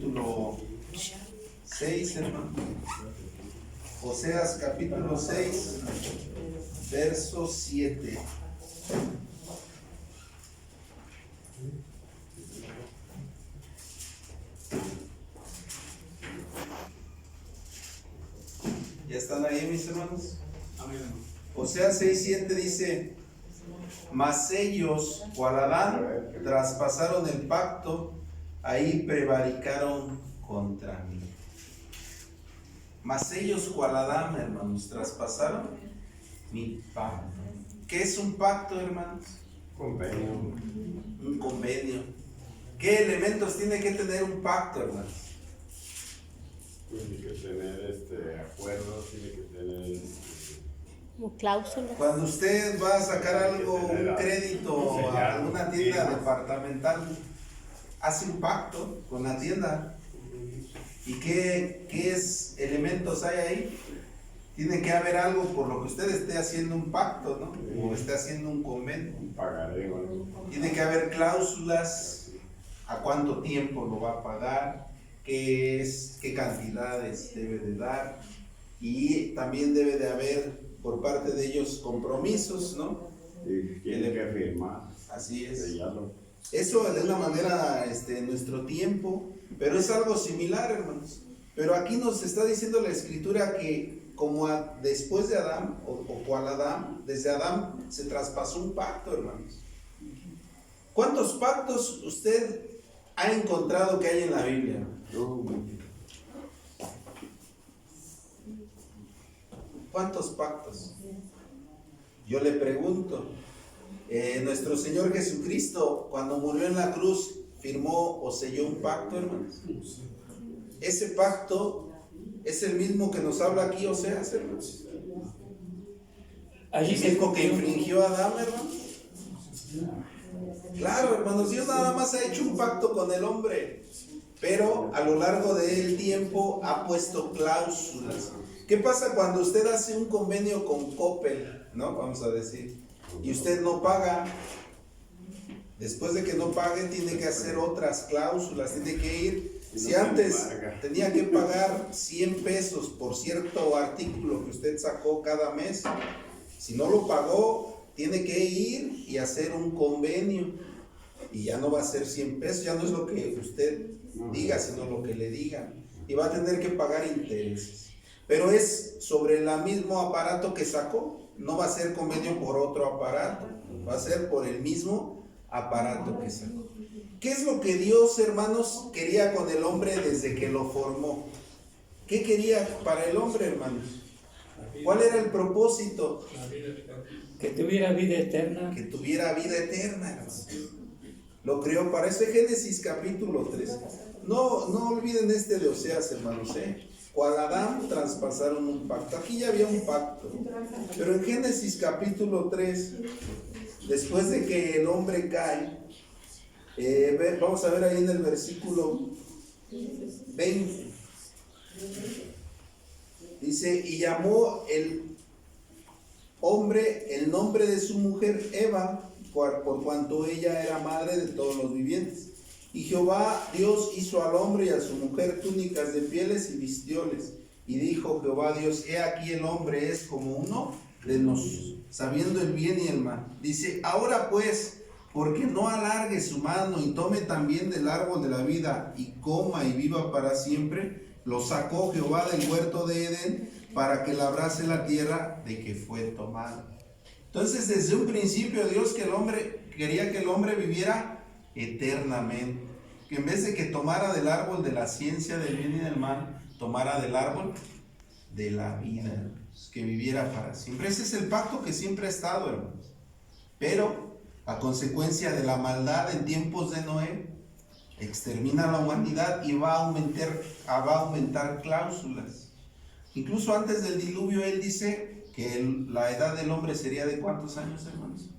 capítulo 6, hermano. Oseas capítulo 6, verso 7. ¿Ya están ahí, mis hermanos? Amén. Oseas 6:7 dice: mas ellos, cual Adán, traspasaron el pacto, ahí prevaricaron contra mí. Mas ellos, cual Adán, hermanos, traspasaron mi pacto. ¿Qué es un pacto, hermanos? Convenio. Un convenio. ¿Qué elementos tiene que tener un pacto, hermanos? Tiene que tener acuerdos, tiene que tener Como cláusulas. Cuando usted va a sacar algo, un crédito a alguna tienda departamental, hace un pacto con la tienda. ¿Y qué elementos hay ahí? Tiene que haber algo por lo que usted esté haciendo un pacto, ¿no? O esté haciendo un convenio. un pagaré o algo. Tiene que haber cláusulas, a cuánto tiempo lo va a pagar, qué cantidades debe de dar, y también debe de haber por parte de ellos compromisos, ¿no? Y tiene que firmar, Así es. sellarlo. Eso de una manera en nuestro tiempo, pero es algo similar, hermanos. Pero aquí nos está diciendo la Escritura que como después de Adán, o cual Adán, desde Adán se traspasó un pacto, hermanos. ¿Cuántos pactos usted ha encontrado que hay en la Biblia? ¿Cuántos pactos? Yo le pregunto, nuestro Señor Jesucristo, cuando murió en la cruz, firmó o selló un pacto, hermanos. Ese pacto es el mismo que nos habla aquí Oseas, hermanos. El mismo que infringió Adán, hermanos. Claro, hermanos, Dios nada más ha hecho un pacto con el hombre, pero a lo largo del tiempo ha puesto cláusulas. ¿Qué pasa cuando usted hace un convenio con Coppel, ¿no? Vamos a decir, y usted no paga? Después de que no pague, tiene que hacer otras cláusulas, tiene que ir. Si antes tenía que pagar 100 pesos por cierto artículo que usted sacó cada mes, si no lo pagó, tiene que ir y hacer un convenio. Y ya no va a ser 100 pesos, ya no es lo que usted diga, sino lo que le digan. Y va a tener que pagar intereses. Pero es sobre el mismo aparato que sacó. No va a ser convenio por otro aparato, va a ser por el mismo aparato que sacó. ¿Qué es lo que Dios, hermanos, quería con el hombre desde que lo formó? ¿Qué quería para el hombre, hermanos? ¿Cuál era el propósito? Que tuviera vida eterna. Que tuviera vida eterna, hermanos. Lo creó para eso. Génesis capítulo 3. No olviden de Oseas, hermanos, Cual Adán traspasaron un pacto. Aquí ya había un pacto. Pero en Génesis capítulo 3, después de que el hombre cae, vamos a ver ahí en el versículo 20. Dice: y llamó el hombre el nombre de su mujer Eva, por cuanto ella era madre de todos los vivientes. Y Jehová Dios hizo al hombre y a su mujer túnicas de pieles y vistióles. Y dijo Jehová Dios: he aquí el hombre es como uno de nosotros, sabiendo el bien y el mal. Dice: ahora pues, porque no alargue su mano y tome también del árbol de la vida y coma y viva para siempre, lo sacó Jehová del huerto de Edén para que labrase la tierra de que fue tomado. Entonces, desde un principio Dios quería que el hombre viviera eternamente, que en vez de que tomara del árbol de la ciencia del bien y del mal, tomara del árbol de la vida, que viviera para siempre. Ese es el pacto que siempre ha estado, hermanos. Pero a consecuencia de la maldad en tiempos de Noé, extermina la humanidad y va a aumentar cláusulas. Incluso antes del diluvio él dice que la edad del hombre sería de ¿cuántos años, hermanos?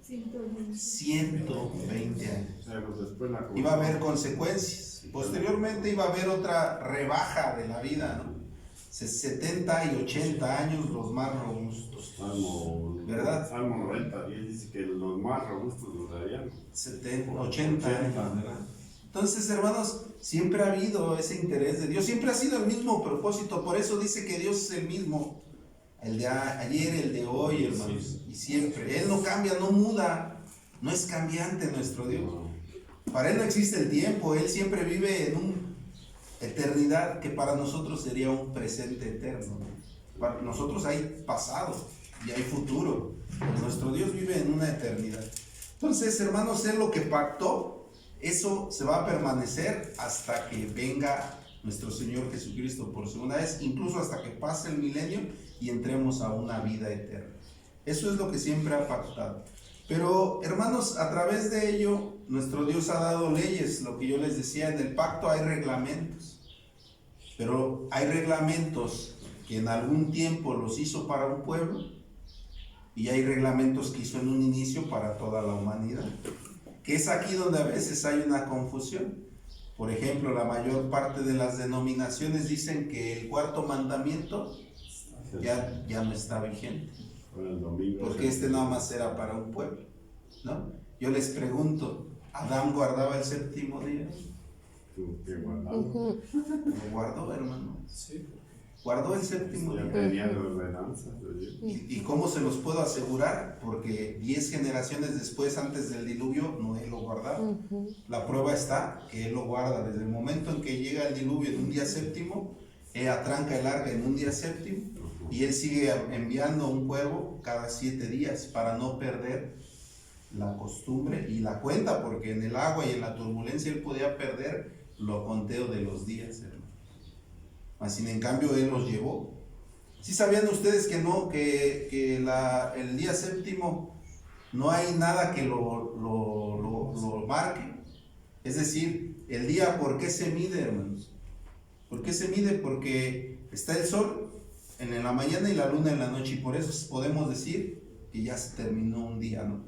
120 años. Iba a haber consecuencias. Posteriormente iba a haber otra rebaja de la vida, ¿no? 70 y 80 años los más robustos. ¿Verdad? Salmo 90, 10 dice que los más robustos durarían 80 años, ¿verdad? Entonces, hermanos, siempre ha habido ese interés de Dios, siempre ha sido el mismo propósito. Por eso dice que Dios es el mismo, el de ayer, el de hoy, hermanos, y siempre. Él no cambia, no muda, no es cambiante nuestro Dios. Para Él no existe el tiempo, Él siempre vive en una eternidad que para nosotros sería un presente eterno. Para nosotros hay pasado y hay futuro, pero nuestro Dios vive en una eternidad. Entonces, hermanos, Él lo que pactó, eso se va a permanecer hasta que venga nuestro Señor Jesucristo por segunda vez, incluso hasta que pase el milenio y entremos a una vida eterna. Eso es lo que siempre ha pactado. Pero, hermanos, a través de ello, nuestro Dios ha dado leyes. Lo que yo les decía, en el pacto hay reglamentos. Pero hay reglamentos que en algún tiempo los hizo para un pueblo, y hay reglamentos que hizo en un inicio para toda la humanidad. Que es aquí donde a veces hay una confusión. Por ejemplo, la mayor parte de las denominaciones dicen que el cuarto mandamiento ya no está vigente, porque este nada más era para un pueblo, ¿no? Yo les pregunto, ¿Adán guardaba el séptimo día? ¿Qué guardaba? ¿Lo guardó, hermano? Sí. Guardó el séptimo Ya día. tenía las ordenanzas de Dios. ¿Y cómo se los puedo asegurar? Porque 10 generaciones después, antes del diluvio, Noé lo guardaba. La prueba está que él lo guarda desde el momento en que llega el diluvio en un día séptimo. Atranca el arca en un día séptimo, y él sigue enviando un cuervo cada 7 días para no perder la costumbre y la cuenta, porque en el agua y en la turbulencia él podía perder lo conteo de los días, hermano. Sin en cambio él los llevó. ¿Sí sabían ustedes que no, que el día séptimo no hay nada que lo marque? Es decir, el día, ¿por qué se mide, hermanos? ¿Por qué se mide? Porque está el sol en la mañana y la luna en la noche, y por eso podemos decir que ya se terminó un día, ¿no?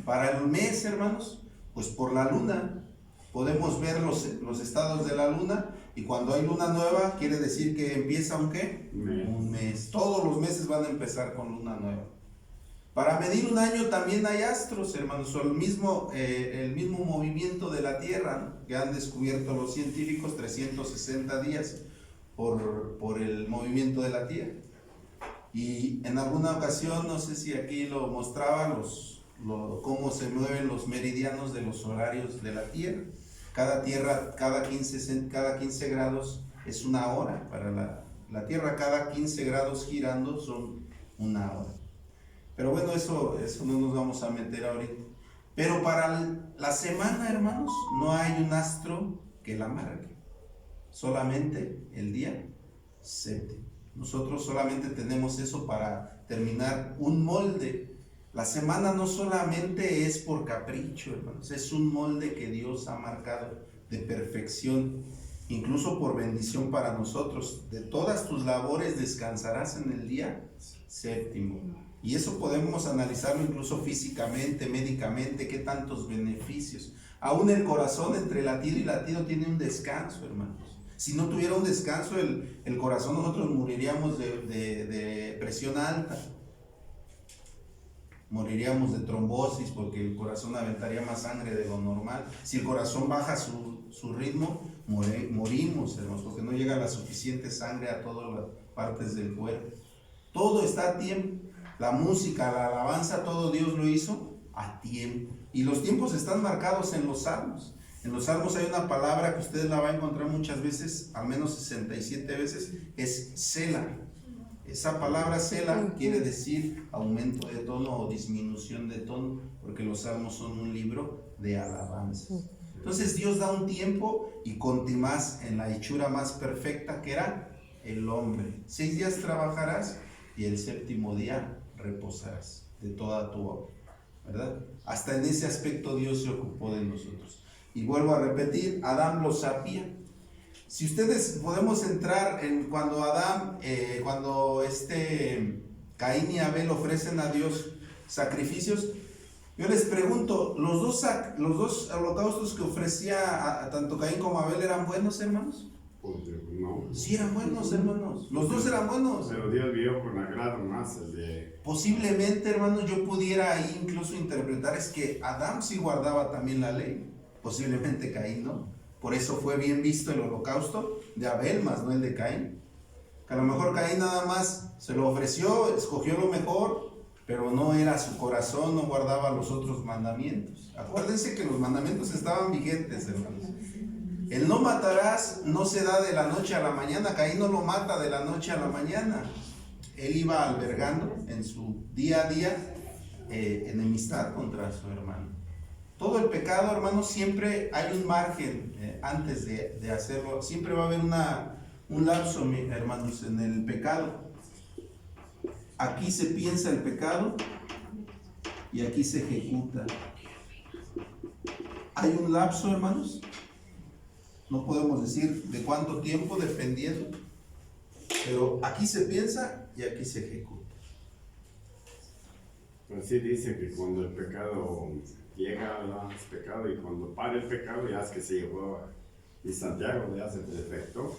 Para el mes, hermanos, pues por la luna podemos ver los estados de la luna, y cuando hay luna nueva quiere decir que empieza un ¿qué? Un mes. Todos los meses van a empezar con luna nueva. Para medir un año también hay astros, hermanos, o el mismo movimiento de la Tierra, ¿no? Que han descubierto los científicos, 360 días por el movimiento de la Tierra. Y en alguna ocasión, no sé si aquí lo mostraba, cómo se mueven los meridianos de los horarios de la Tierra. Cada 15 grados es una hora para la Tierra. Cada 15 grados girando son una hora. Pero bueno, eso no nos vamos a meter ahorita. Pero para la semana, hermanos, no hay un astro que la marque. Solamente el día séptimo. Nosotros solamente tenemos eso para terminar un molde. La semana no solamente es por capricho, hermanos, es un molde que Dios ha marcado de perfección, incluso por bendición para nosotros. De todas tus labores descansarás en el día séptimo. Y eso podemos analizarlo incluso físicamente, médicamente, qué tantos beneficios. Aún el corazón entre latido y latido tiene un descanso, hermanos. Si no tuviera un descanso el corazón, nosotros moriríamos de presión alta. Moriríamos de trombosis, porque el corazón aventaría más sangre de lo normal. Si el corazón baja su ritmo, morimos, hermanos, porque no llega la suficiente sangre a todas las partes del cuerpo. Todo está a tiempo. La música, la alabanza, todo Dios lo hizo a tiempo. Y los tiempos están marcados en los salmos. En los salmos hay una palabra que ustedes la van a encontrar muchas veces, al menos 67 veces, es Selah. Esa palabra Selah quiere decir aumento de tono o disminución de tono, porque los salmos son un libro de alabanzas. Entonces Dios da un tiempo, y contimás en la hechura más perfecta que era el hombre. 6 días trabajarás y el séptimo día reposarás de toda tu obra, ¿verdad? Hasta en ese aspecto Dios se ocupó de nosotros. Y vuelvo a repetir, Adán lo sabía. Si ustedes podemos entrar en cuando Caín y Abel ofrecen a Dios sacrificios, yo les pregunto, ¿los dos holocaustos que ofrecía a tanto Caín como Abel eran buenos, hermanos? Pues no. Sí, eran buenos, hermanos. Los dos eran buenos. Pero Dios vio con agrado más el de... Posiblemente, hermanos, yo pudiera ahí incluso interpretar es que Adán sí guardaba también la ley, posiblemente Caín no. Por eso fue bien visto el holocausto de Abel, más no el de Caín. Que a lo mejor Caín nada más se lo ofreció, escogió lo mejor, pero no era su corazón, no guardaba los otros mandamientos. Acuérdense que los mandamientos estaban vigentes, hermanos. El no matarás no se da de la noche a la mañana. Caín no lo mata de la noche a la mañana. Él iba albergando en su día a día enemistad contra su hermano. Todo el pecado, hermanos, siempre hay un margen antes de hacerlo. Siempre va a haber un lapso, hermanos, en el pecado. Aquí se piensa el pecado y aquí se ejecuta. Hay un lapso, hermanos. No podemos decir de cuánto tiempo, dependiendo. Pero aquí se piensa y aquí se ejecuta. Pues sí dice que cuando el pecado llega, ¿no? Es pecado, y cuando para el pecado ya es que se llevó. Y Santiago ya se defectó.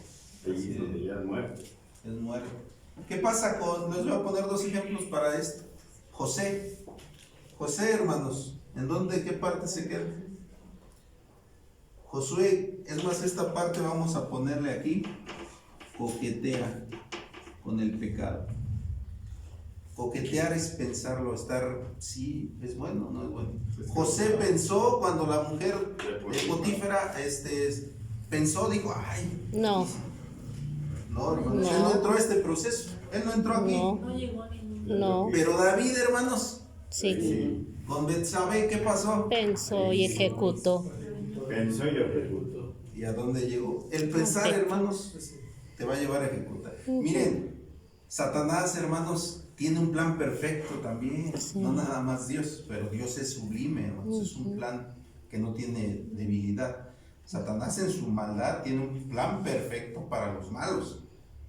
Y ya es muerto. Es muerto. ¿Qué pasa con, les voy a poner dos ejemplos para esto? José, hermanos, ¿en dónde, qué parte se queda? Josué, es más, esta parte vamos a ponerle aquí, coquetea con el pecado. Coquetear es pensarlo, estar, sí, es bueno, no es bueno. José pensó cuando la mujer de Potífera, pensó, dijo, ay, No. no, hermanos, No. él no entró a este proceso, él no entró aquí. No. Pero David, hermanos, Sí. con Betsabé, ¿qué pasó? Pensó y ejecutó. Pensó y ejecutó. ¿Y a dónde llegó? El pensar, hermanos, te va a llevar a ejecutar. Miren, Satanás, hermanos, tiene un plan perfecto también, no nada más Dios, pero Dios es sublime, hermanos, es un plan que no tiene debilidad. Satanás en su maldad tiene un plan perfecto para los malos.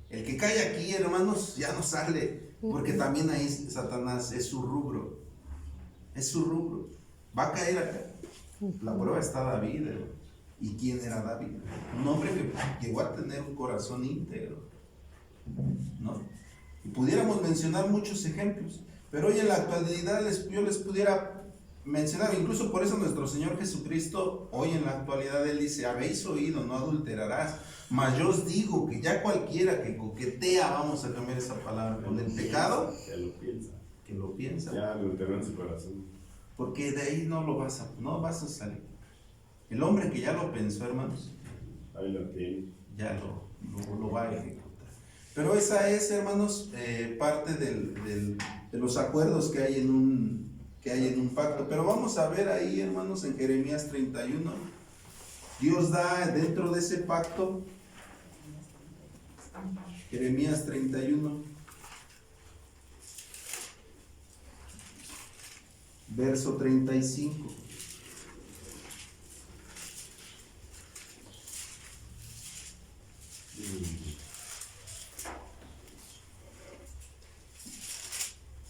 El que cae aquí, hermanos, ya no sale, porque también ahí Satanás es su rubro, va a caer acá. La prueba está David, hermanos. ¿Y quién era David? Un hombre que llegó a tener un corazón íntegro, ¿no? Y pudiéramos mencionar muchos ejemplos, pero hoy en la actualidad yo les pudiera mencionar, incluso por eso nuestro Señor Jesucristo, hoy en la actualidad Él dice, habéis oído, no adulterarás, mas yo os digo que ya cualquiera que coquetea, vamos a cambiar esa palabra, con el pecado, que lo piensa, ya adulteró en su corazón, porque de ahí no vas a salir. El hombre que ya lo pensó, hermanos, ahí lo tiene, ya lo va a ejecutar. Pero esa es, hermanos, parte de los acuerdos que hay en un pacto. Pero vamos a ver ahí, hermanos, en Jeremías 31, Dios da dentro de ese pacto, Jeremías 31, verso 35.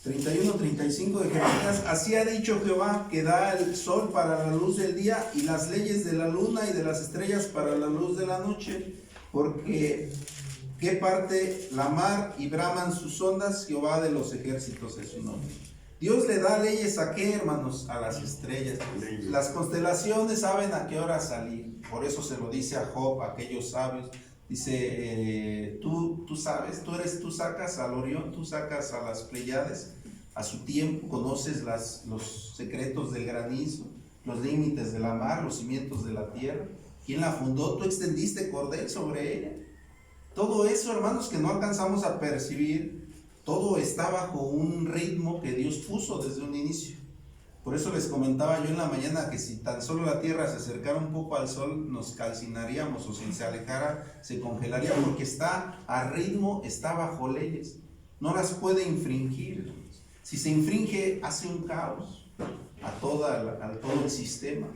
...31, 35 de Jeremías... así ha dicho Jehová, que da el sol para la luz del día, y las leyes de la luna y de las estrellas para la luz de la noche, porque qué parte la mar y braman sus ondas, Jehová de los ejércitos es su nombre. Dios le da leyes ¿a qué, hermanos? A las estrellas. Las constelaciones saben a qué hora salir, por eso se lo dice a Job, a aquellos sabios. Dice, tú sabes, tú sacas al Orión, tú sacas a las Pleiades a su tiempo, conoces los secretos del granizo, los límites de la mar, los cimientos de la tierra. ¿Quién la fundó? Tú extendiste cordel sobre ella. Todo eso, hermanos, que no alcanzamos a percibir, todo está bajo un ritmo que Dios puso desde un inicio. Por eso les comentaba yo en la mañana que si tan solo la tierra se acercara un poco al sol, nos calcinaríamos, o si se alejara, se congelaría, porque está a ritmo, está bajo leyes. No las puede infringir. Si se infringe, hace un caos a todo el sistema.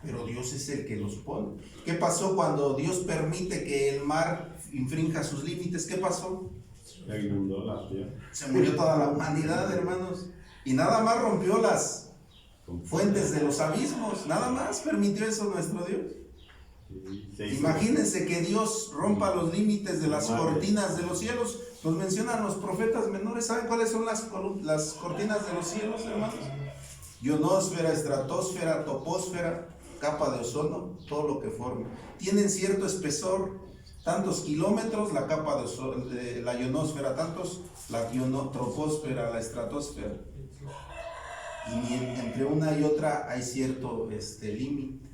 Pero Dios es el que los pone. ¿Qué pasó cuando Dios permite que el mar infrinja sus límites? ¿Qué pasó? se inundó la tierra. Se murió toda la humanidad, hermanos. Y nada más rompió las fuentes de los abismos. Nada más permitió eso nuestro Dios. Imagínense que Dios rompa los límites de las cortinas de los cielos. Nos mencionan los profetas menores. ¿Saben cuáles son las cortinas de los cielos, hermanos? Ionosfera, estratosfera, toposfera. capa de ozono, todo lo que forma. Tienen cierto espesor, tantos kilómetros la capa de ozono, de la ionosfera, tantos la troposfera, la estratosfera. Y entre una y otra hay cierto límite.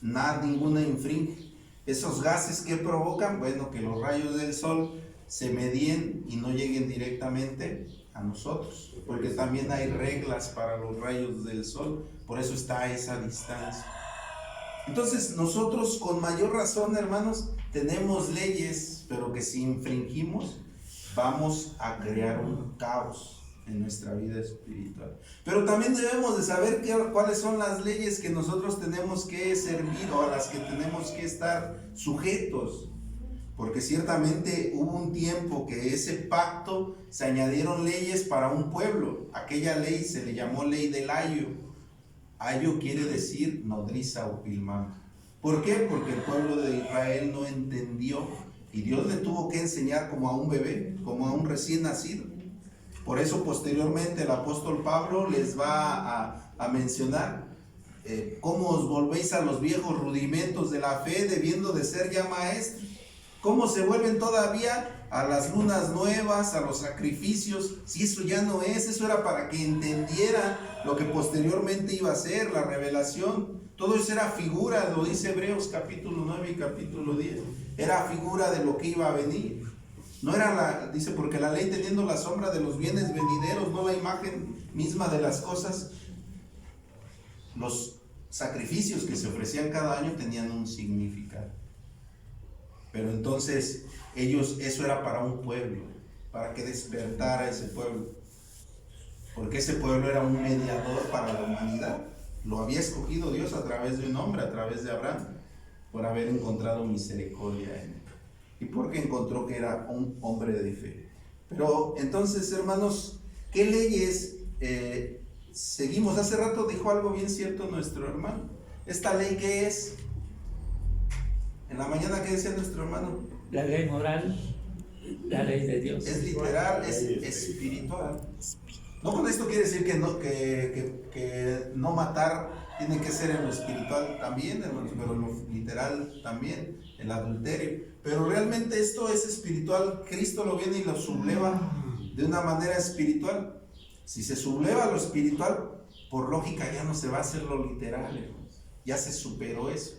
Ninguna infringe. Esos gases que provocan, bueno, que los rayos del sol se medien y no lleguen directamente a nosotros, porque también hay reglas para los rayos del sol, por eso está a esa distancia. Entonces nosotros con mayor razón, hermanos, tenemos leyes, pero que si infringimos vamos a crear un caos en nuestra vida espiritual. Pero también debemos de saber cuáles son las leyes que nosotros tenemos que servir o a las que tenemos que estar sujetos. Porque ciertamente hubo un tiempo que ese pacto se añadieron leyes para un pueblo. Aquella ley se le llamó ley del ayo. Ayo quiere decir nodriza o pilmama. ¿Por qué? Porque el pueblo de Israel no entendió y Dios le tuvo que enseñar como a un bebé, como a un recién nacido. Por eso posteriormente el apóstol Pablo les va a mencionar cómo os volvéis a los viejos rudimentos de la fe, debiendo de ser ya maestros. ¿Cómo se vuelven todavía a las lunas nuevas, a los sacrificios? Si eso ya no es, eso era para que entendieran lo que posteriormente iba a ser, la revelación. Todo eso era figura, lo dice Hebreos capítulo 9 y capítulo 10. Era figura de lo que iba a venir. No era dice, porque la ley teniendo la sombra de los bienes venideros, no la imagen misma de las cosas. Los sacrificios que se ofrecían cada año tenían un significado. Pero entonces eso era para un pueblo, para que despertara ese pueblo. Porque ese pueblo era un mediador para la humanidad. Lo había escogido Dios a través de un hombre, a través de Abraham, por haber encontrado misericordia en él. Y porque encontró que era un hombre de fe. Pero entonces, hermanos, ¿qué leyes seguimos? Hace rato dijo algo bien cierto nuestro hermano. ¿Esta ley qué es? En la mañana, ¿qué decía nuestro hermano? La ley moral, la ley de Dios. Es literal, es espiritual. No con esto quiere decir que no matar tiene que ser en lo espiritual también, hermanos, pero en lo literal también, el adulterio. Pero realmente esto es espiritual. Cristo lo viene y lo subleva de una manera espiritual. Si se subleva lo espiritual, por lógica ya no se va a hacer lo literal, hermanos. Ya se superó eso.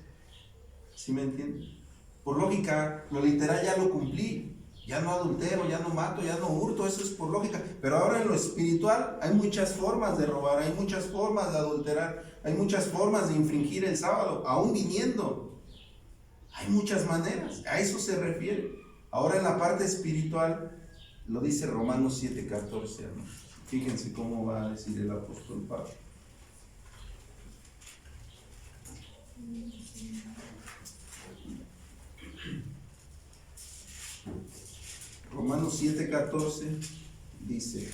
¿Sí me entienden? Por lógica, lo literal ya lo cumplí. Ya no adultero, ya no mato, ya no hurto, eso es por lógica. Pero ahora en lo espiritual hay muchas formas de robar, hay muchas formas de adulterar, hay muchas formas de infringir el sábado, aún viniendo. Hay muchas maneras, a eso se refiere. Ahora en la parte espiritual, lo dice Romanos 7:14, hermanos. Fíjense cómo va a decir el apóstol Pablo. Romanos 7:14 dice: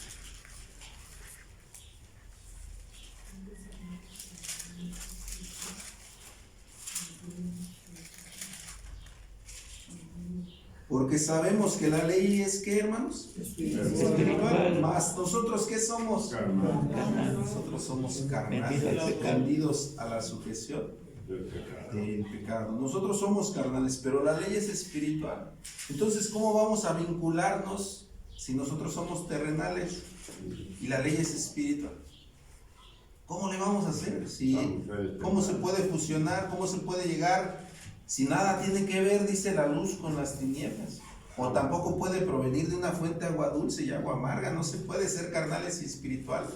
porque sabemos que la ley es, ¿qué, hermanos? Espiritual. Más nosotros, ¿qué somos? Nosotros somos carnales, vendidos a la sujeción del pecado. Nosotros somos carnales, pero la ley es espiritual. Entonces, ¿cómo vamos a vincularnos si nosotros somos terrenales y la ley es espiritual? ¿Cómo le vamos a hacer? ¿Cómo se puede fusionar? ¿Cómo se puede llegar? Si nada tiene que ver, dice, la luz con las tinieblas. O tampoco puede provenir de una fuente agua dulce y agua amarga. No se puede ser carnales y espirituales.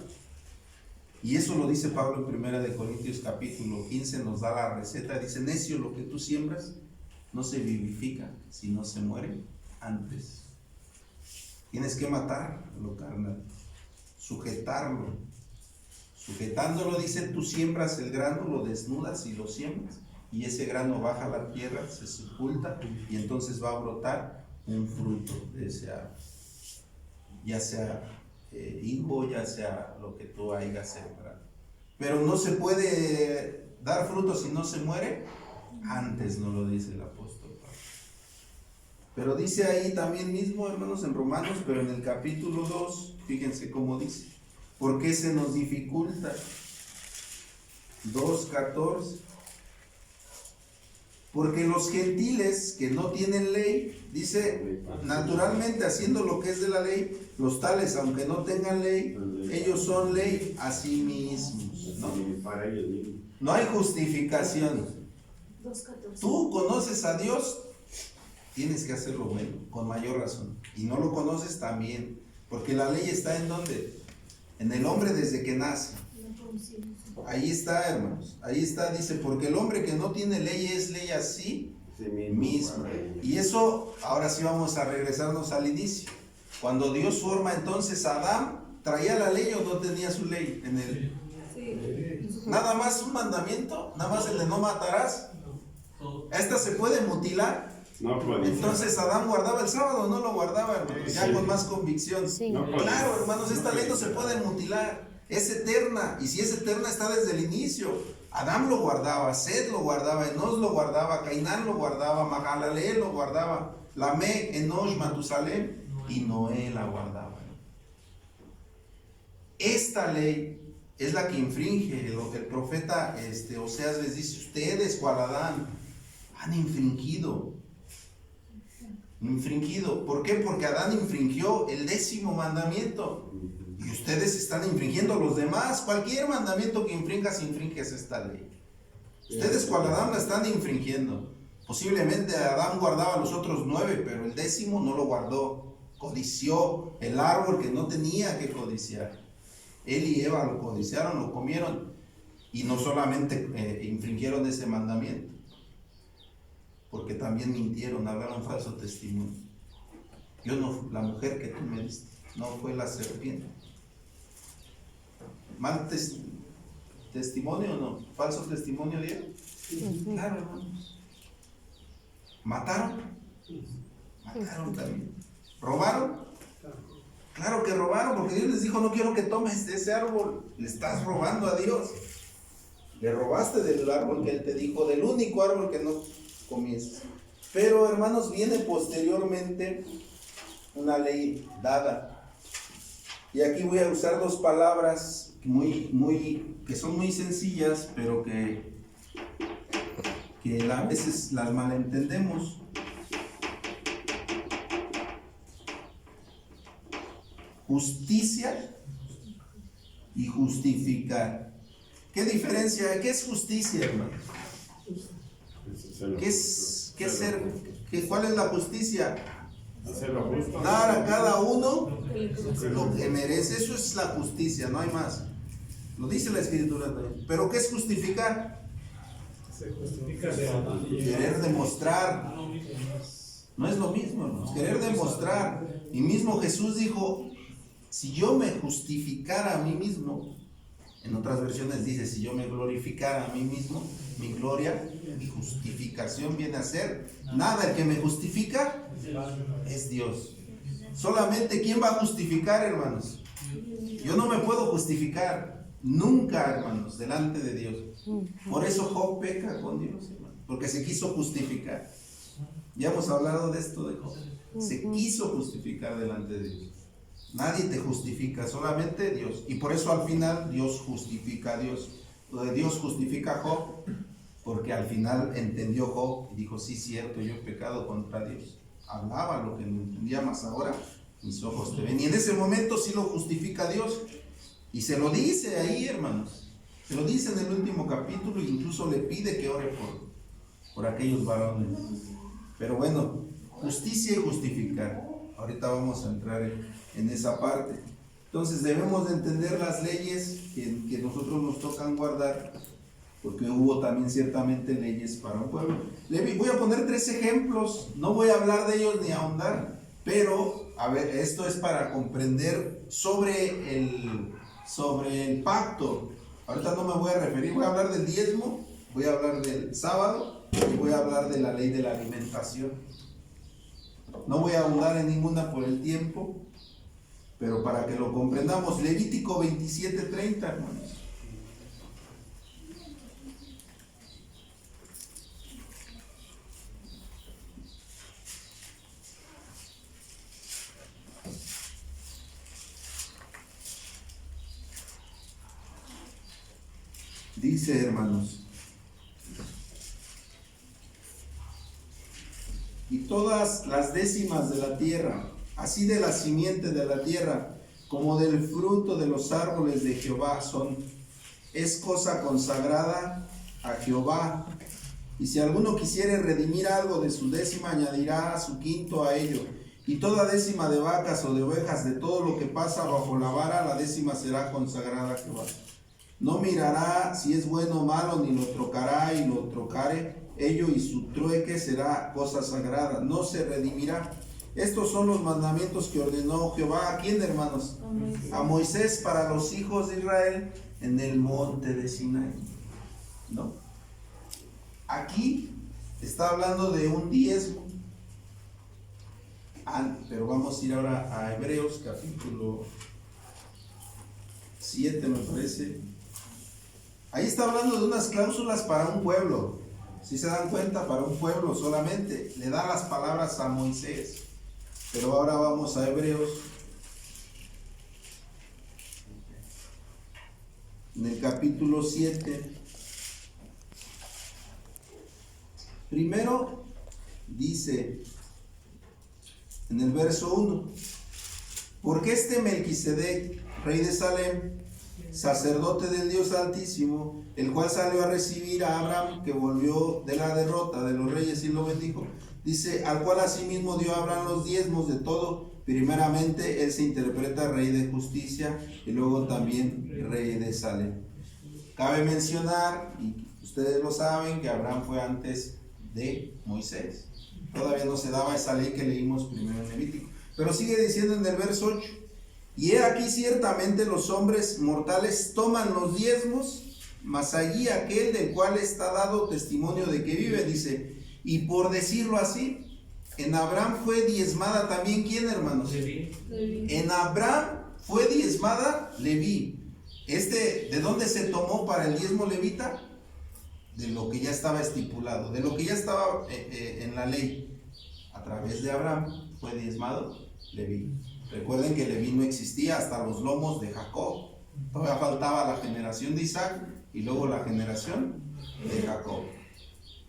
Y eso lo dice Pablo en 1 Corintios capítulo 15, nos da la receta. Dice: necio, lo que tú siembras no se vivifica, sino se muere antes. Tienes que matar lo carnal, sujetarlo. Sujetándolo, dice, tú siembras el grano, lo desnudas y lo siembras. Y ese grano baja a la tierra, se sepulta y entonces va a brotar un fruto de ese árbol. Ya sea higo, ya sea lo que tú hayas sembrado. Pero no se puede dar fruto si no se muere antes, no lo dice el apóstol Pablo. Pero dice ahí también mismo, hermanos, en Romanos, pero en el capítulo 2, fíjense cómo dice: ¿por qué se nos dificulta? 2:14. Porque los gentiles que no tienen ley, dice, naturalmente haciendo lo que es de la ley, los tales, aunque no tengan ley, ellos son ley a sí mismos, ¿no? Para ellos mismos. No hay justificación. 2:14. Tú conoces a Dios, tienes que hacerlo bueno, con mayor razón. Y no lo conoces también, porque la ley está ¿en dónde? En el hombre desde que nace. Ahí está, hermanos, ahí está, dice, porque el hombre que no tiene ley es ley a sí Sí mismo. mismo. Y eso, ahora sí vamos a regresarnos al inicio. Cuando Dios forma entonces a Adán, ¿traía la ley o no tenía su ley en él? Nada más un mandamiento, nada más el de no matarás. Esta se puede mutilar. No codicia. Entonces Adán guardaba el sábado o no lo guardaba, hermanos, ya Sí. con más convicción. Sí. No codicia. Claro, hermanos, esta ley no se puede mutilar, es eterna, y si es eterna está desde el inicio. Adán lo guardaba, Sed lo guardaba, Enos lo guardaba, Cainán lo guardaba, Mahalaleel lo guardaba, Lamec, Enosh, Matusalem, y Noé la guardaba. Esta ley es la que infringe, lo que el profeta Oseas les dice, ustedes, cual Adán, han infringido. ¿Por qué? Porque Adán infringió el 10º mandamiento. Y ustedes están infringiendo los demás. Cualquier mandamiento que infringas, infringes esta ley. Ustedes cual Adán la están infringiendo. Posiblemente Adán guardaba los otros 9, pero el 10º no lo guardó. Codició el árbol que no tenía que codiciar. Él y Eva lo codiciaron, lo comieron. Y no solamente infringieron ese mandamiento, porque también mintieron, hablaron falso testimonio. Yo no, la mujer que tú me diste, no fue la serpiente. ¿Mal testimonio o no? ¿Falso testimonio dieron? Claro, hermanos. ¿Mataron? Mataron también. ¿Robaron? Claro que robaron, porque Dios les dijo, no quiero que tomes de ese árbol. Le estás robando a Dios. Le robaste del árbol que Él te dijo, del único árbol que no comieses. Pero, hermanos, viene posteriormente una ley dada. Y aquí voy a usar dos palabras que son muy sencillas, pero que a veces las malentendemos. Justicia y justificar. ¿Qué diferencia hay? ¿Qué es justicia, hermano? ¿Cuál es la justicia? Hacerlo justo. Dar a cada uno lo que merece. Eso es la justicia, no hay más. Lo dice la Escritura también. ¿Pero qué es justificar? Se justifica Querer demostrar. No es lo mismo, hermanos. Querer demostrar. Y mismo Jesús dijo, si yo me justificara a mí mismo, en otras versiones dice, si yo me glorificara a mí mismo, mi gloria, mi justificación viene a ser nada. El que me justifica es Dios. Solamente ¿quién va a justificar, hermanos? Yo no me puedo justificar nunca, hermanos, delante de Dios. Por eso Job peca con Dios, hermanos, porque se quiso justificar. Ya hemos hablado de esto de Job. Se quiso justificar delante de Dios. Nadie te justifica, solamente Dios. Y por eso al final Dios justifica a Dios. Dios justifica a Job, porque al final entendió Job y dijo, sí, cierto, yo he pecado contra Dios. Hablaba lo que no entendía, más ahora mis ojos te ven. Y en ese momento sí lo justifica Dios. Y se lo dice ahí, hermanos. Se lo dice en el último capítulo e incluso le pide que ore por aquellos varones. Pero bueno, justicia y justificar. Ahorita vamos a entrar en esa parte. Entonces debemos de entender las leyes que nosotros nos tocan guardar, porque hubo también ciertamente leyes para un pueblo. Voy a poner 3 ejemplos, no voy a hablar de ellos ni ahondar, pero a ver, esto es para comprender sobre el pacto. Ahorita no me voy a referir, voy a hablar del diezmo, voy a hablar del sábado y voy a hablar de la ley de la alimentación. No voy a ahondar en ninguna por el tiempo, pero para que lo comprendamos. Levítico 27:30, hermanos. Dice, hermanos, y todas las décimas de la tierra, así de la simiente de la tierra, como del fruto de los árboles de Jehová es cosa consagrada a Jehová. Y si alguno quisiere redimir algo de su décima, añadirá su quinto a ello. Y toda décima de vacas o de ovejas, de todo lo que pasa bajo la vara, la décima será consagrada a Jehová. No mirará si es bueno o malo, ni lo trocará, y lo trocare, ello y su trueque será cosa sagrada, no se redimirá. Estos son los mandamientos que ordenó Jehová. ¿A quién, hermanos? A Moisés para los hijos de Israel en el monte de Sinaí. ¿No? Aquí está hablando de un diezmo. Pero vamos a ir ahora a Hebreos capítulo 7, me parece. Ahí está hablando de unas cláusulas para un pueblo. Si se dan cuenta, para un pueblo solamente. Le da las palabras a Moisés. Pero ahora vamos a Hebreos. En el capítulo 7. Primero dice en el verso 1: porque este Melquisedec, rey de Salem, sacerdote del Dios Altísimo, el cual salió a recibir a Abraham, que volvió de la derrota de los reyes y lo bendijo, dice, al cual asimismo dio a Abraham los diezmos de todo. Primeramente él se interpreta rey de justicia y luego también rey de Salem. Cabe mencionar, y ustedes lo saben, que Abraham fue antes de Moisés. Todavía no se daba esa ley que leímos primero en Levítico. Pero sigue diciendo en el verso 8: y he aquí ciertamente los hombres mortales toman los diezmos, mas allí aquel del cual está dado testimonio de que vive, dice, y por decirlo así, en Abraham fue diezmada también, ¿quién, hermanos? Leví. En Abraham fue diezmada Leví. ¿De dónde se tomó para el diezmo levita? De lo que ya estaba estipulado, de lo que ya estaba en la ley. A través de Abraham fue diezmado Leví. Recuerden que Leví no existía hasta los lomos de Jacob. Todavía faltaba la generación de Isaac y luego la generación de Jacob.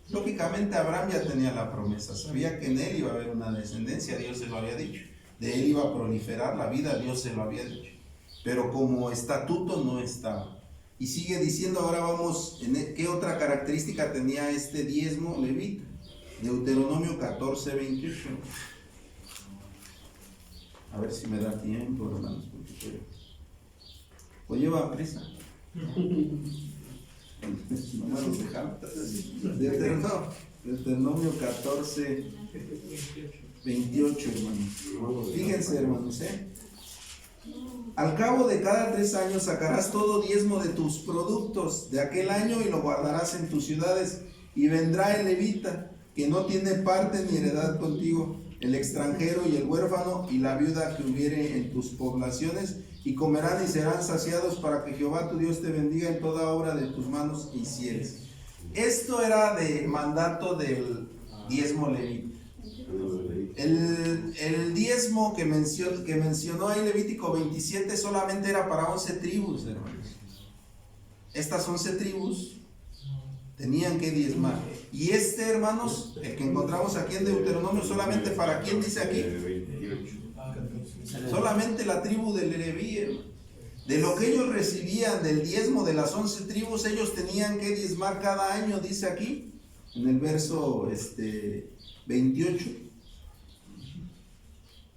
Lógicamente Abraham ya tenía la promesa, sabía que en él iba a haber una descendencia, Dios se lo había dicho. De él iba a proliferar la vida, Dios se lo había dicho. Pero como estatuto no estaba. Y sigue diciendo, ahora vamos, ¿qué otra característica tenía este diezmo levita? Deuteronomio 14, 28. A ver si me da tiempo, hermanos, porque o lleva prisa. No me los dejaron. Deuteronomio 14, 28, hermanos. Fíjense, hermanos, al cabo de cada 3 años sacarás todo diezmo de tus productos de aquel año y lo guardarás en tus ciudades. Y vendrá el levita, que no tiene parte ni heredad contigo, el extranjero y el huérfano y la viuda que hubiere en tus poblaciones, y comerán y serán saciados, para que Jehová tu Dios te bendiga en toda obra de tus manos hicieres. Esto era de mandato del diezmo levita. El diezmo que mencionó ahí Levítico 27 solamente era para 11 tribus, hermanos. Estas 11 tribus tenían que diezmar. Y hermanos, el que encontramos aquí en Deuteronomio, solamente para quién dice aquí, solamente la tribu de Leví, hermano. De lo que ellos recibían del diezmo de las 11 tribus, ellos tenían que diezmar cada año, dice aquí, en el verso 28.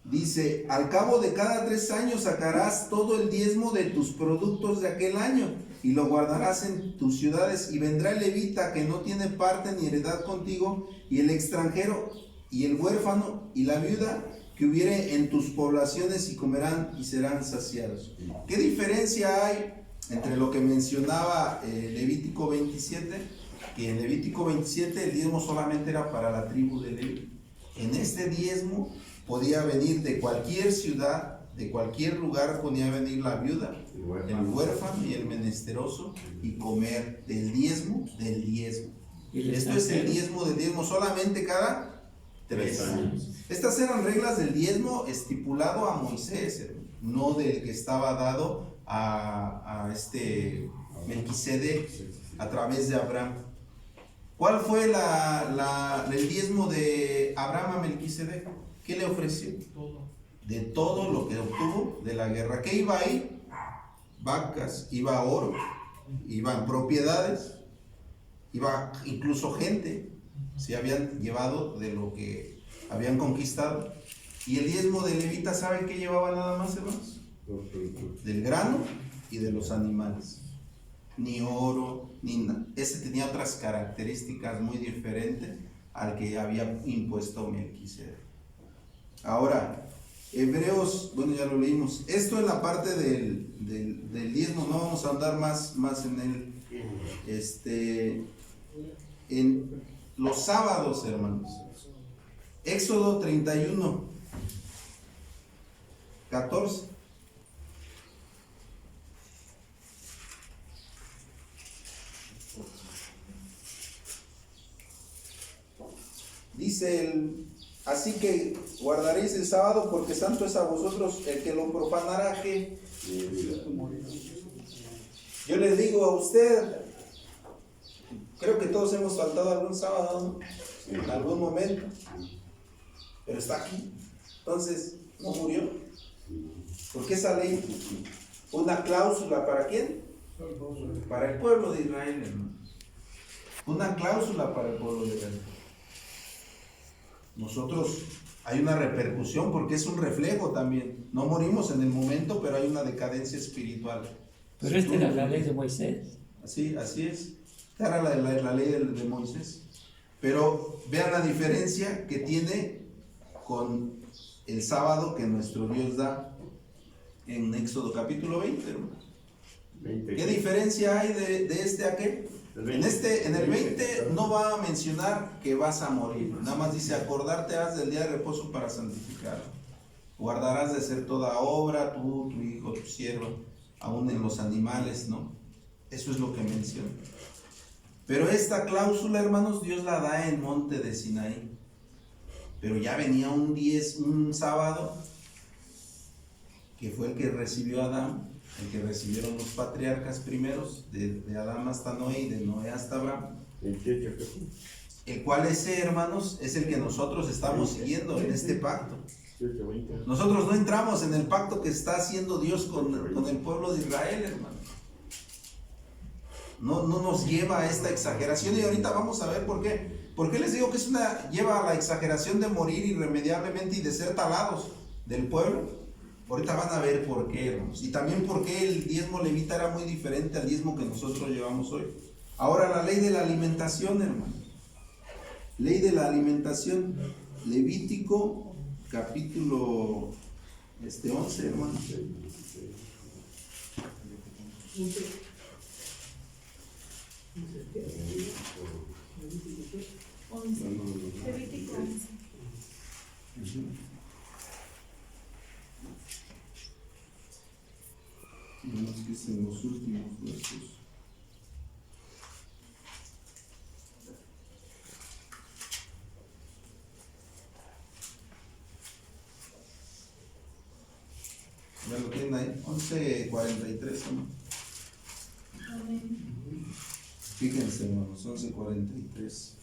Dice, al cabo de cada 3 años sacarás todo el diezmo de tus productos de aquel año y lo guardarás en tus ciudades, y vendrá el levita que no tiene parte ni heredad contigo, y el extranjero y el huérfano y la viuda que hubiere en tus poblaciones, y comerán y serán saciados. ¿Qué diferencia hay entre lo que mencionaba Levítico 27? Que en Levítico 27 el diezmo solamente era para la tribu de Leví. En este diezmo podía venir de cualquier ciudad, de cualquier lugar, podía venir la viuda, el huérfano y el menesteroso, y comer del diezmo del diezmo. Esto es el diezmo del diezmo, solamente cada 3 años. Estas eran reglas del diezmo estipulado a Moisés, no del que estaba dado a Melquisedec a través de Abraham. ¿Cuál fue el diezmo de Abraham a Melquisedec? ¿Qué le ofreció? De todo lo que obtuvo de la guerra. ¿Qué iba ahí? Vacas, iba oro, iban propiedades, iba incluso gente, se habían llevado de lo que habían conquistado. Y el diezmo de Levita, ¿saben qué llevaba nada más, hermanos? Del grano y de los animales. Ni oro, ni nada. Ese tenía otras características muy diferentes al que había impuesto Melquisedec. Ahora, Hebreos, bueno, ya lo leímos. Esto en la parte del diezmo, no vamos a andar más en el en los sábados, hermanos. Éxodo 31, 14. Dice así que guardaréis el sábado porque santo es a vosotros, el que lo profanará, que yo les digo a usted, creo que todos hemos faltado algún sábado, ¿no? En algún momento, pero está aquí, entonces no murió, porque esa ley, una cláusula ¿para quién? Para el pueblo de Israel, hermano. Una cláusula para el pueblo de Israel. Nosotros hay una repercusión porque es un reflejo también. No morimos en el momento, pero hay una decadencia espiritual. Pero esta era la ley de Moisés. Así es. Esta era la ley de Moisés. Pero vean la diferencia que tiene con el sábado que nuestro Dios da en Éxodo capítulo 20, hermanos. ¿Qué diferencia hay de este a aquel? En el 20 no va a mencionar que vas a morir, nada más dice acordarte has del día de reposo para santificarlo. Guardarás de hacer toda obra, tú, tu hijo, tu siervo, aún en los animales, ¿no? Eso es lo que menciona. Pero esta cláusula, hermanos, Dios la da en monte de Sinaí. Pero ya venía un sábado, que fue el que recibió Adán, el que recibieron los patriarcas primeros, de Adán hasta Noé y de Noé hasta Abraham. El cual hermanos, es el que nosotros estamos siguiendo en este pacto. Nosotros no entramos en el pacto que está haciendo Dios con el pueblo de Israel, hermano. No nos lleva a esta exageración, y ahorita vamos a ver por qué. ¿Por qué les digo que lleva a la exageración de morir irremediablemente y de ser talados del pueblo? Ahorita van a ver por qué, hermanos. Y también por qué el diezmo levita era muy diferente al diezmo que nosotros llevamos hoy. Ahora la ley de la alimentación, hermano. Ley de la alimentación. Levítico capítulo 11, hermano. Levítico 11. Vemos que es en los últimos versos. Ya lo tienen ahí, 11:43, ¿no? Fíjense, hermanos, 11:43.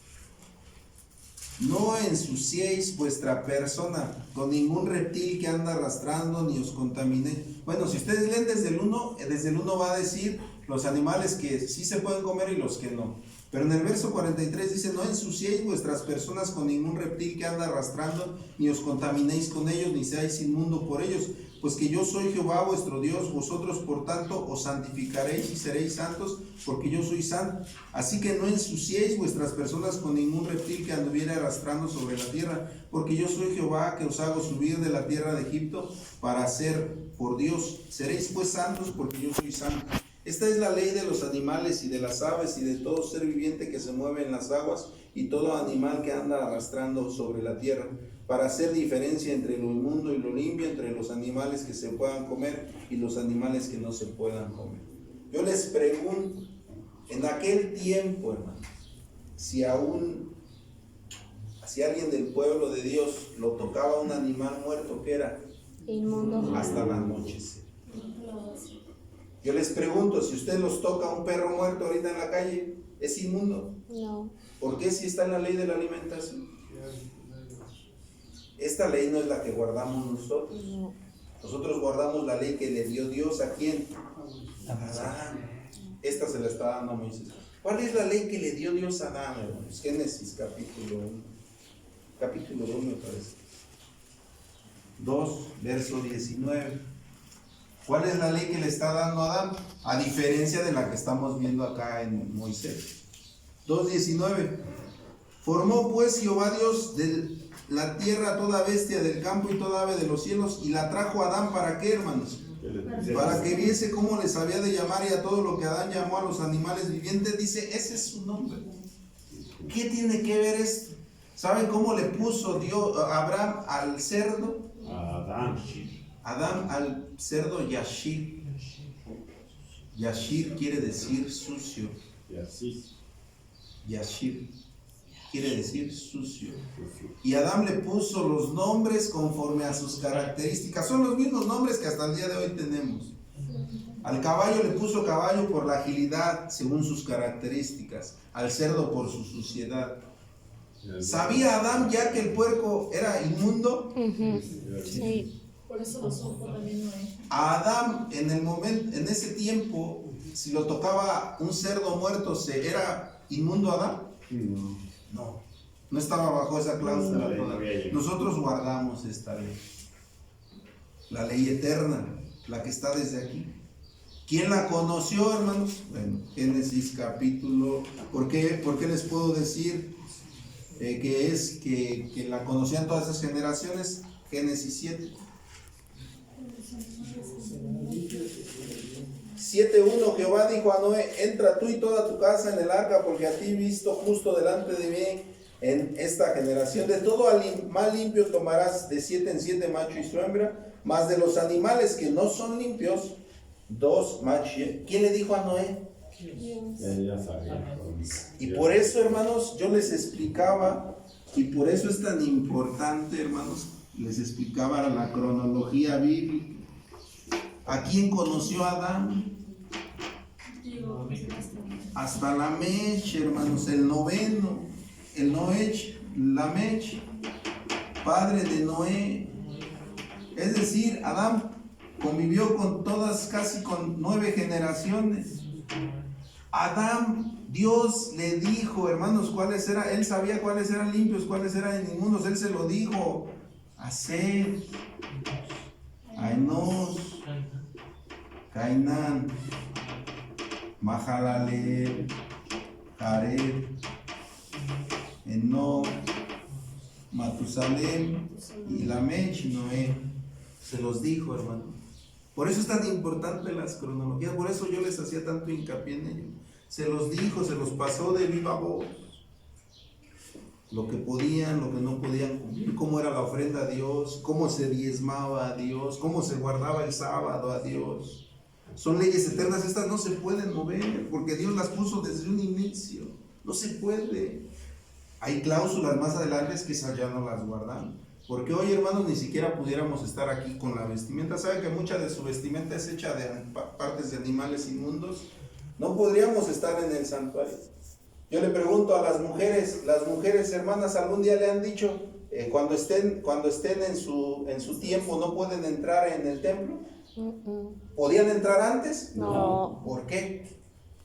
No ensuciéis vuestra persona con ningún reptil que anda arrastrando, ni os contaminéis. Bueno, si ustedes leen desde el 1 va a decir los animales que sí se pueden comer y los que no. Pero en el verso 43 dice, no ensuciéis vuestras personas con ningún reptil que anda arrastrando, ni os contaminéis con ellos, ni seáis inmundo por ellos, pues que yo soy Jehová vuestro Dios. Vosotros por tanto os santificaréis y seréis santos, porque yo soy santo. Así que no ensuciéis vuestras personas con ningún reptil que anduviera arrastrando sobre la tierra, porque yo soy Jehová que os hago subir de la tierra de Egipto para ser por Dios. Seréis pues santos, porque yo soy santo. Esta es la ley de los animales y de las aves y de todo ser viviente que se mueve en las aguas y todo animal que anda arrastrando sobre la tierra, para hacer diferencia entre lo inmundo y lo limpio, entre los animales que se puedan comer y los animales que no se puedan comer. Yo les pregunto, en aquel tiempo, hermano, si alguien del pueblo de Dios lo tocaba un animal muerto, ¿qué era? Inmundo. Hasta la noche. Yo les pregunto, si usted los toca a un perro muerto ahorita en la calle, ¿es inmundo? No. ¿Por qué si está en la ley de la alimentación? Esta ley no es la que guardamos nosotros. Nosotros guardamos la ley que le dio Dios ¿a quién? A Adán. Esta se la está dando a Moisés. ¿Cuál es la ley que le dio Dios a Adán, hermanos? Génesis capítulo 1. Capítulo 2 me parece. 2, verso 19. ¿Cuál es la ley que le está dando a Adán? A diferencia de la que estamos viendo acá en Moisés. 2:19. Formó pues Jehová Dios de la tierra toda bestia del campo y toda ave de los cielos, y la trajo a Adán, ¿para qué, hermanos? Para que viese cómo les había de llamar, y a todo lo que Adán llamó a los animales vivientes, dice, ese es su nombre. ¿Qué tiene que ver esto? ¿Saben cómo le puso Dios, Abraham al cerdo? Adán al cerdo Yashir. Yashir quiere decir sucio. Yashir quiere decir sucio. Y Adán le puso los nombres conforme a sus características. Son los mismos nombres que hasta el día de hoy tenemos. Al caballo le puso caballo por la agilidad según sus características. Al cerdo por su suciedad. ¿Sabía Adán ya que el puerco era inmundo? Sí. Por eso lo supo también Noé. A Adán en ese tiempo, si lo tocaba un cerdo muerto, ¿era inmundo Adán? No estaba bajo esa cláusula. Nosotros guardamos esta ley, la ley eterna, la que está desde aquí. ¿Quién la conoció, hermanos? Bueno, Génesis capítulo, ¿por qué les puedo decir que la conocían todas esas generaciones? Génesis 7. 7:1. Jehová dijo a Noé: entra tú y toda tu casa en el arca, porque a ti visto justo delante de mí en esta generación. De todo animal limpio tomarás de 7 en 7 macho y su hembra, mas de los animales que no son limpios, 2 machos. ¿Quién le dijo a Noé? Y por eso, hermanos, yo les explicaba, y por eso es tan importante, hermanos, les explicaba la cronología bíblica. ¿A quién conoció Adán? Hasta Lamech, hermanos, el noveno, el Noech, Lamech, padre de Noé. Es decir, Adán convivió con todas, casi con 9 generaciones. Adán, Dios le dijo, hermanos, cuáles eran, él sabía cuáles eran limpios, cuáles eran inmundos, él se lo dijo a Seth, a Enos, Cainán, Mahalalel, Jared, Enoc, Matusalem y Lamech y Noé. Se los dijo, hermano. Por eso es tan importante las cronologías, por eso yo les hacía tanto hincapié en ello. Se los dijo, se los pasó de viva voz. Lo que podían, lo que no podían cumplir, cómo era la ofrenda a Dios, cómo se diezmaba a Dios, cómo se guardaba el sábado a Dios. Son leyes eternas, estas no se pueden mover, porque Dios las puso desde un inicio. No se puede. Hay cláusulas más adelante que esas ya no las guardan. Porque hoy, hermanos, ni siquiera pudiéramos estar aquí con la vestimenta. ¿Sabe que mucha de su vestimenta es hecha de partes de animales inmundos? No podríamos estar en el santuario. Yo le pregunto a las mujeres hermanas, ¿algún día le han dicho cuando estén en su tiempo no pueden entrar en el templo? ¿Podían entrar antes? No. ¿Por qué?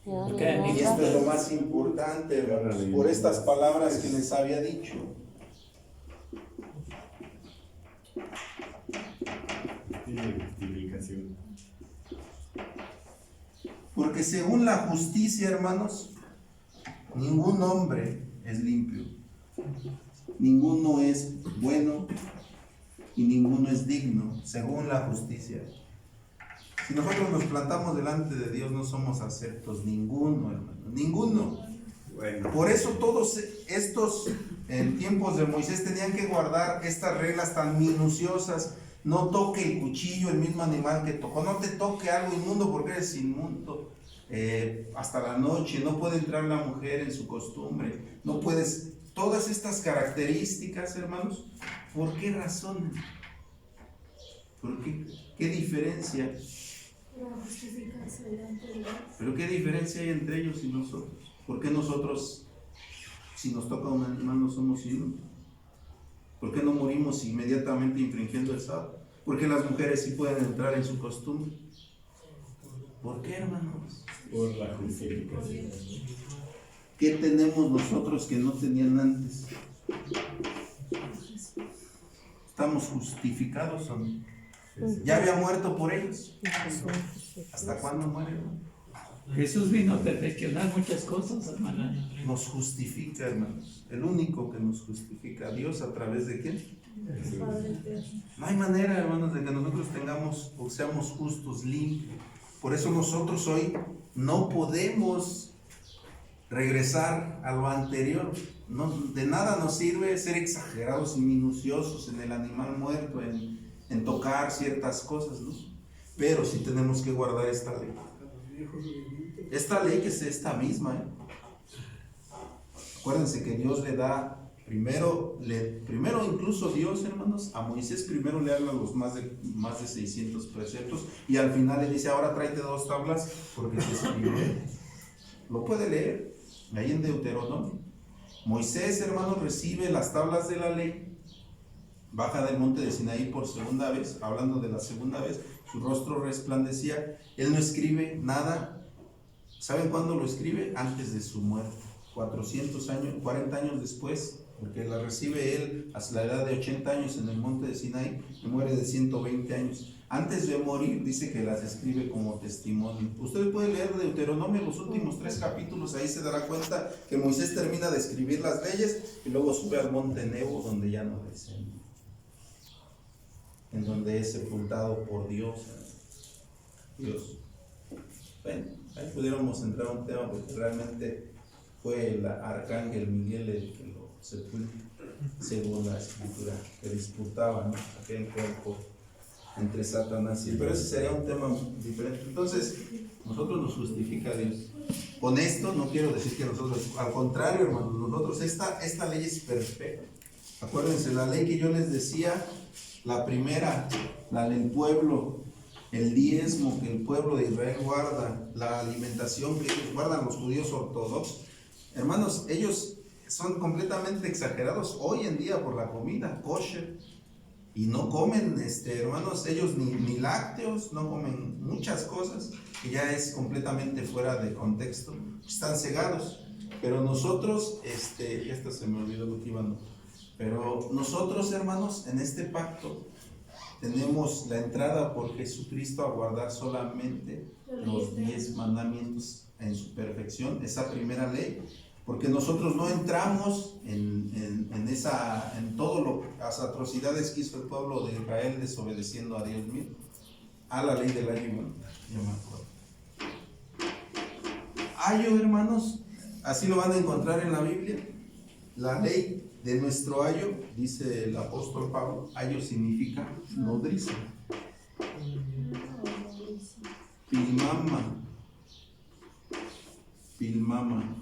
¿Por qué? Y esto es lo más importante, hermanos, por estas palabras que les había dicho. Porque según la justicia, hermanos, ningún hombre es limpio, ninguno es bueno y ninguno es digno, según la justicia. Si nosotros nos plantamos delante de Dios, no somos aceptos, ninguno, hermano, ninguno. Bueno. Por eso todos estos en tiempos de Moisés tenían que guardar estas reglas tan minuciosas. No toque el cuchillo el mismo animal que tocó, no te toque algo inmundo porque eres inmundo. Hasta la noche, no puede entrar la mujer en su costumbre, no puedes, todas estas características, hermanos. ¿Por qué razón? ¿Por qué? ¿Qué diferencia? Justificarse delante de Dios. ¿Pero qué diferencia hay entre ellos y nosotros? ¿Por qué nosotros Si nos toca un animal no somos inmunes. ¿Por qué no morimos inmediatamente infringiendo el sábado? Porque las mujeres sí pueden entrar en su costumbre. ¿Por qué, hermanos? Por la justificación. ¿Qué tenemos nosotros que no tenían antes? ¿Estamos justificados o no? ¿Ya había muerto por ellos? ¿Hasta cuándo muere, hermano? Jesús vino a perfeccionar muchas cosas, hermana. Nos justifica, hermanos. El único que nos justifica, Dios, ¿a través de quién? No hay manera, hermanos, de que nosotros tengamos o seamos justos, limpios. Por eso nosotros hoy no podemos regresar a lo anterior. No, de nada nos sirve ser exagerados y minuciosos en el animal muerto, en tocar ciertas cosas, ¿no? Pero sí tenemos que guardar esta ley. Esta ley que es esta misma, Acuérdense que Dios le da, primero incluso Dios, hermanos, a Moisés primero le habla los más de 600 preceptos y al final le dice, ahora tráete 2 tablas porque te escribiré. Lo puede leer, ahí en Deuteronomio. Moisés, hermanos, recibe las tablas de la ley, baja del monte de Sinaí por segunda vez, hablando de la segunda vez, su rostro resplandecía, él no escribe nada. ¿Saben cuándo lo escribe? Antes de su muerte, 40 años después, porque la recibe él hasta la edad de 80 años en el monte de Sinaí, y muere de 120 años. Antes de morir dice que las escribe como testimonio. Usted puede leer Deuteronomio los últimos 3 capítulos, ahí se dará cuenta que Moisés termina de escribir las leyes y luego sube al monte Nebo donde ya no desciende, en donde es sepultado por Dios. Bueno, ahí pudiéramos entrar a un tema porque realmente fue el arcángel Miguel el que lo sepultó, según la escritura, que disputaba, ¿no?, aquel cuerpo entre Satanás y... Pero ese sería un tema diferente. Entonces, nosotros nos justifica Dios. Con esto no quiero decir que nosotros, al contrario, hermanos, nosotros, esta ley es perfecta. Acuérdense, la ley que yo les decía, la primera, la del pueblo, el diezmo que el pueblo de Israel guarda, la alimentación que ellos guardan, los judíos ortodoxos. Hermanos, ellos son completamente exagerados hoy en día por la comida kosher y no comen, hermanos, ellos ni lácteos, no comen muchas cosas que ya es completamente fuera de contexto, están cegados. Pero nosotros, esto se me olvidó lo que iban, pero nosotros, hermanos, en este pacto tenemos la entrada por Jesucristo a guardar solamente los 10 mandamientos en su perfección, esa primera ley, porque nosotros no entramos en todas las atrocidades que hizo el pueblo de Israel desobedeciendo a Dios mismo, a la ley del ayo, yo me acuerdo. Ayo, hermanos, así lo van a encontrar en la Biblia, la ley de nuestro ayo, dice el apóstol Pablo, ayo significa nodriza. Pilmama.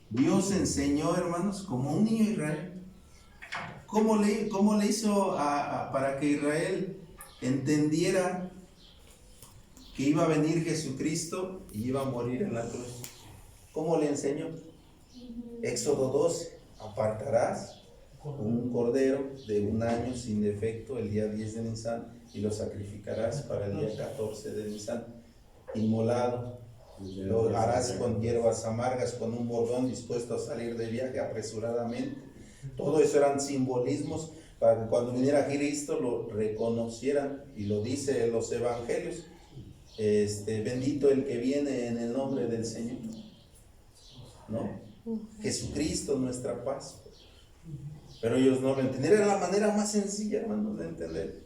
Dios enseñó, hermanos, como un niño Israel. ¿Cómo le hizo para que Israel entendiera que iba a venir Jesucristo y iba a morir en la cruz? ¿Cómo le enseñó? Éxodo 12. Apartarás un cordero de 1 año sin defecto el día 10 de Nisan y lo sacrificarás para el día 14 de Nisan, inmolado. Lo harás con hierbas amargas, con un bordón dispuesto a salir de viaje apresuradamente. Todo eso eran simbolismos para que cuando viniera Cristo lo reconocieran, y lo dice en los evangelios, bendito el que viene en el nombre del Señor, ¿no? Jesucristo, nuestra paz. Pero ellos no lo entendieron. Era la manera más sencilla, hermanos, de entender.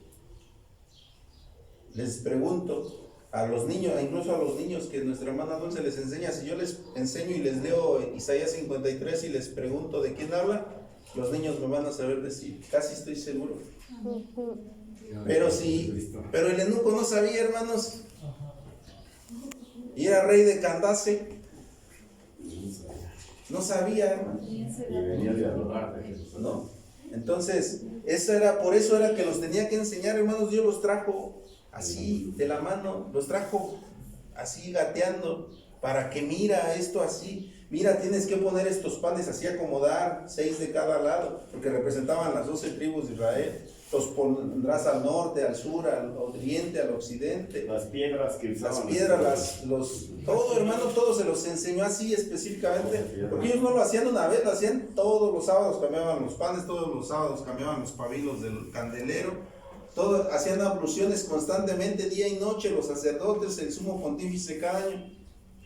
Les pregunto a los niños, incluso a los niños que nuestra hermana Dulce les enseña, si yo les enseño y les leo Isaías 53 y les pregunto de quién habla, los niños me van a saber decir, casi estoy seguro. Pero el eunuco no sabía, hermanos, y era rey de Candace. No sabía, hermano. Y venía de adorar de Jesús. ¿No? Entonces, por eso era que los tenía que enseñar, hermanos. Dios los trajo así de la mano, los trajo así gateando, para que mira esto así. mira, tienes que poner estos panes así, acomodar 6 de cada lado, porque representaban las 12 tribus de Israel. Los pondrás al norte, al sur, al oriente, al occidente. Las piedras que usaban. Las piedras, todo, hermano, todo se los enseñó así específicamente, porque ellos no lo hacían una vez, lo hacían todos los sábados, cambiaban los panes, todos los sábados cambiaban los pabilos del candelero, todo, hacían abluciones constantemente, día y noche, los sacerdotes, el sumo pontífice cada año.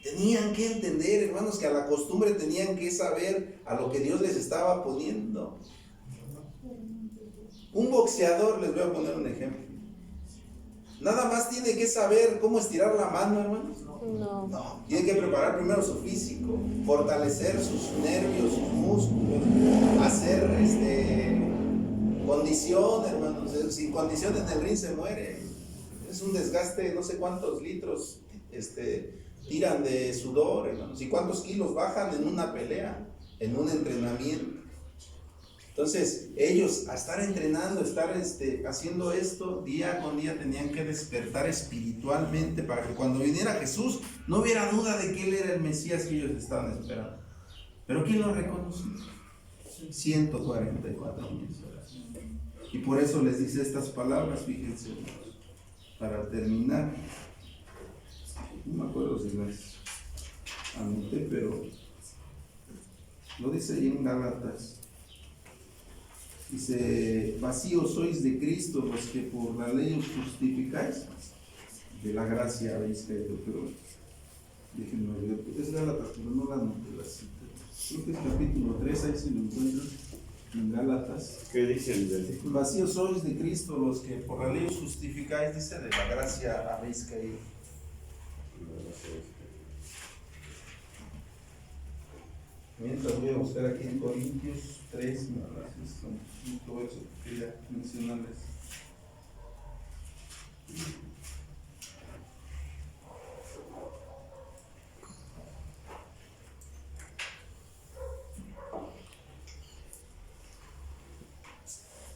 Tenían que entender, hermanos, que a la costumbre tenían que saber a lo que Dios les estaba poniendo. Un boxeador, les voy a poner un ejemplo. Nada más tiene que saber cómo estirar la mano, hermanos. No, tiene que preparar primero su físico, fortalecer sus nervios, sus músculos, hacer condición, hermanos. Sin condición en el ring se muere. Es un desgaste, no sé cuántos litros tiran de sudor, hermanos, y cuántos kilos bajan en una pelea, en un entrenamiento. Entonces, ellos, a estar entrenando, estar haciendo esto día con día, tenían que despertar espiritualmente para que cuando viniera Jesús no hubiera duda de que Él era el Mesías que ellos estaban esperando. Pero ¿quién lo reconoció? 144 mil. Y por eso les dice estas palabras, fíjense, para terminar. No me acuerdo si las anoté, pero lo dice ahí en Gálatas. Dice, vacíos sois de Cristo los que por la ley os justificáis, de la gracia habéis caído. Pero déjenme ver, es Gálatas, pero no la anoté, la cita. Creo que es capítulo 3, ahí se lo encuentran, en Gálatas. ¿Qué dicen? Vacíos sois de Cristo los que por la ley os justificáis, dice, de la gracia habéis caído. Mientras voy a buscar aquí en Corintios 3, son 5 versos que quería mencionarles.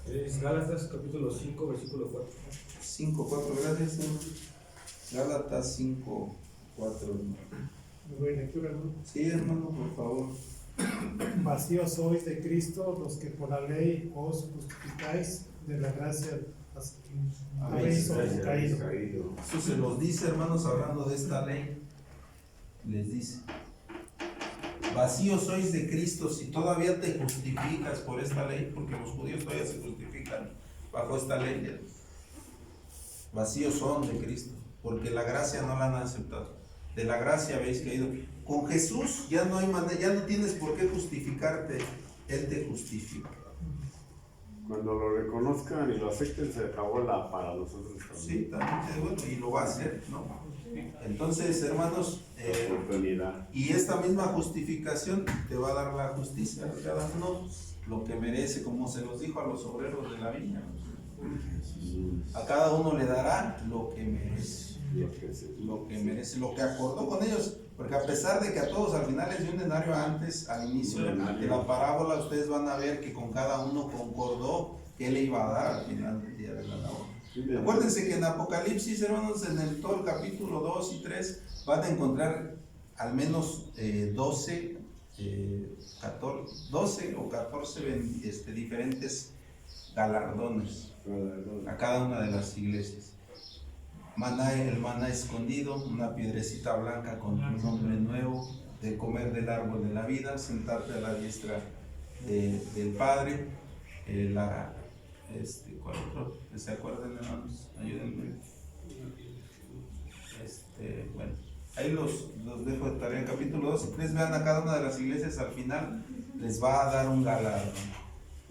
Es Gálatas capítulo 5, versículo 4. 5:4, gracias, hermano. Gálatas 5:4. Muy buena lectura, ¿no? Sí, hermano, por favor. Vacíos sois de Cristo los que por la ley os justificáis, de la gracia habéis caído. Eso se los dice, hermanos, hablando de esta ley. Les dice, vacíos sois de Cristo si todavía te justificas por esta ley, porque los judíos todavía se justifican bajo esta ley. Vacíos son de Cristo, porque la gracia no la han aceptado. De la gracia habéis caído. Con Jesús ya no hay manera, ya no tienes por qué justificarte, Él te justifica. Cuando lo reconozcan y lo acepten, se acabó para nosotros también. Sí, también, bueno, y lo va a hacer, ¿no? Entonces, hermanos, oportunidad. y esta misma justificación te va a dar la justicia a cada uno lo que merece, como se los dijo a los obreros de la viña. A cada uno le dará lo que merece. Lo que merece, lo que acordó con ellos, porque a pesar de que a todos al final les dio un denario antes, al inicio de la parábola, ustedes van a ver que con cada uno concordó que le iba a dar al final del día de la labor. Acuérdense que en Apocalipsis, hermanos, en todo el capítulo 2 y 3 van a encontrar al menos 12 o 14 diferentes galardones a cada una de las iglesias. El maná escondido, una piedrecita blanca con tu nombre nuevo, de comer del árbol de la vida, sentarte a la diestra del Padre, ¿cuál otro? ¿Se acuerdan, hermanos? Ayúdenme. Bueno, ahí los dejo de tarea en capítulo 2 y 3, vean a cada una de las iglesias, al final les va a dar un galardón.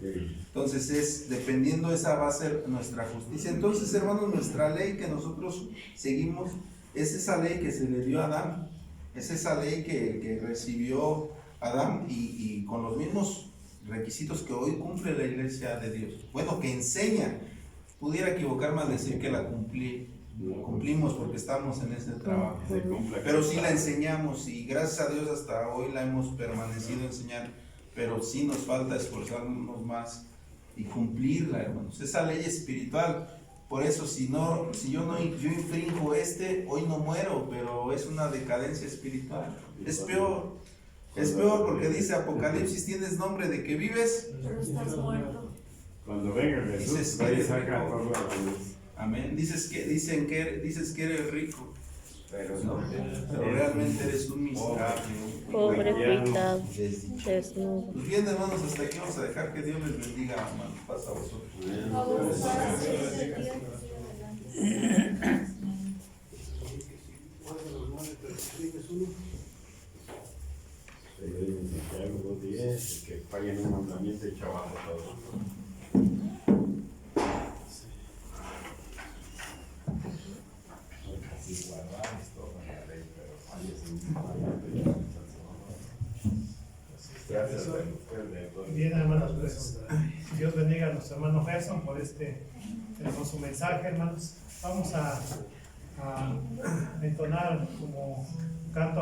Entonces dependiendo, esa va a ser nuestra justicia. Entonces, hermanos, nuestra ley que nosotros seguimos es esa ley que se le dio a Adán, es esa ley que recibió Adán y con los mismos requisitos que hoy cumple la iglesia de Dios. Bueno, que enseña, pudiera equivocarme al decir que la cumplimos porque estamos en ese trabajo, pero sí la enseñamos y gracias a Dios hasta hoy la hemos permanecido enseñando. Pero sí nos falta esforzarnos más y cumplirla, hermanos. Esa ley espiritual. Por eso, si yo infringo hoy no muero, pero es una decadencia espiritual. Es peor. Es peor porque dice Apocalipsis, tienes nombre de que vives. Pero estás muerto. Cuando venga Dices Jesús, que ahí eres saca rico. todo a la luz. Amén. Dices que eres rico, Pero ¿no? Pero realmente eres un miserable. Pobre, Cristiano. pecado, desnudo. Pues bien, hermanos, hasta aquí vamos a dejar que Dios les bendiga, hermanos. Pasa a vosotros. Santiago 2:10, que paguen un mandamiento y abajo todo. Casi guardamos todo en la ley, pero falles un mandamiento y gracias a usted. Bien, hermanos, pues, Dios bendiga a nuestro hermano Gerson por por su mensaje, hermanos. Vamos a entonar como canto